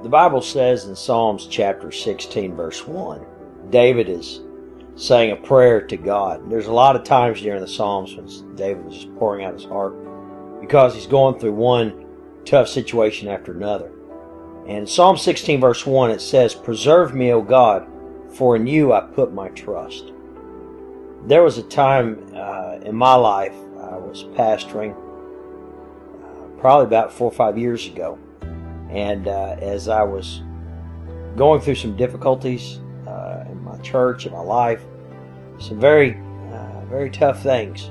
The Bible says in Psalms chapter 16, verse 1, David is saying a prayer to God. There's a lot of times during the Psalms when David was just pouring out his heart because he's going through one tough situation after another. And Psalm 16, verse 1, it says, "Preserve me, O God, for in you I put my trust." There was a time in my life, I was pastoring probably about 4 or 5 years ago. And as I was going through some difficulties in my church, in my life, some very tough things.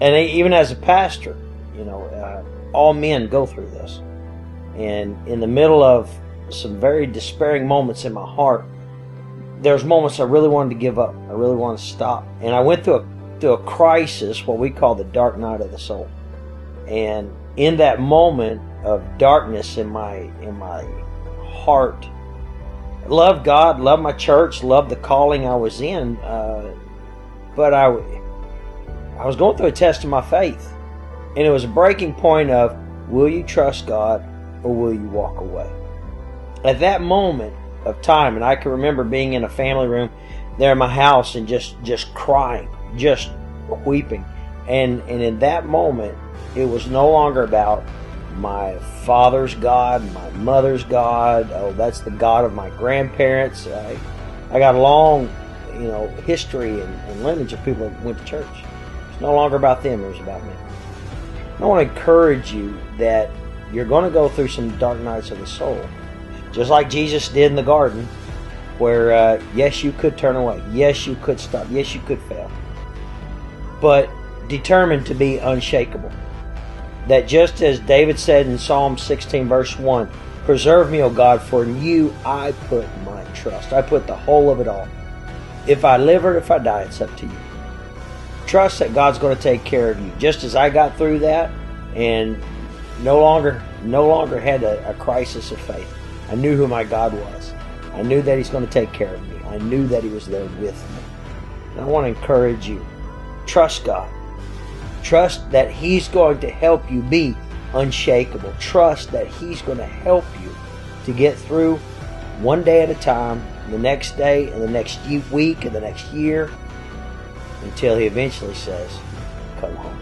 And even as a pastor, all men go through this. And in the middle of some very despairing moments in my heart, there's moments I really wanted to give up. I really wanted to stop. And I went through a crisis, what we call the dark night of the soul. And in that moment of darkness in my heart, I loved God, loved my church, loved the calling I was in, but I was going through a test of my faith. And it was a breaking point of, will you trust God or will you walk away? At that moment of time, and I can remember being in a family room there in my house and just crying, just weeping. And in that moment, it was no longer about my father's God, my mother's God. Oh, that's the God of my grandparents. I got a long, history and lineage of people that went to church. It's no longer about them. It was about me. I want to encourage you that you're going to go through some dark nights of the soul, just like Jesus did in the garden, where yes, you could turn away. Yes, you could stop. Yes, you could fail. But determined to be unshakable. That just as David said in Psalm 16, verse 1, "Preserve me, O God, for in you I put my trust." I put the whole of it all. If I live or if I die, it's up to you. Trust that God's going to take care of you. Just as I got through that and no longer had a crisis of faith. I knew who my God was. I knew that He's going to take care of me. I knew that He was there with me. And I want to encourage you. Trust God. Trust that He's going to help you be unshakable. Trust that He's going to help you to get through one day at a time, the next day, and the next week, and the next year, until He eventually says, "Come home."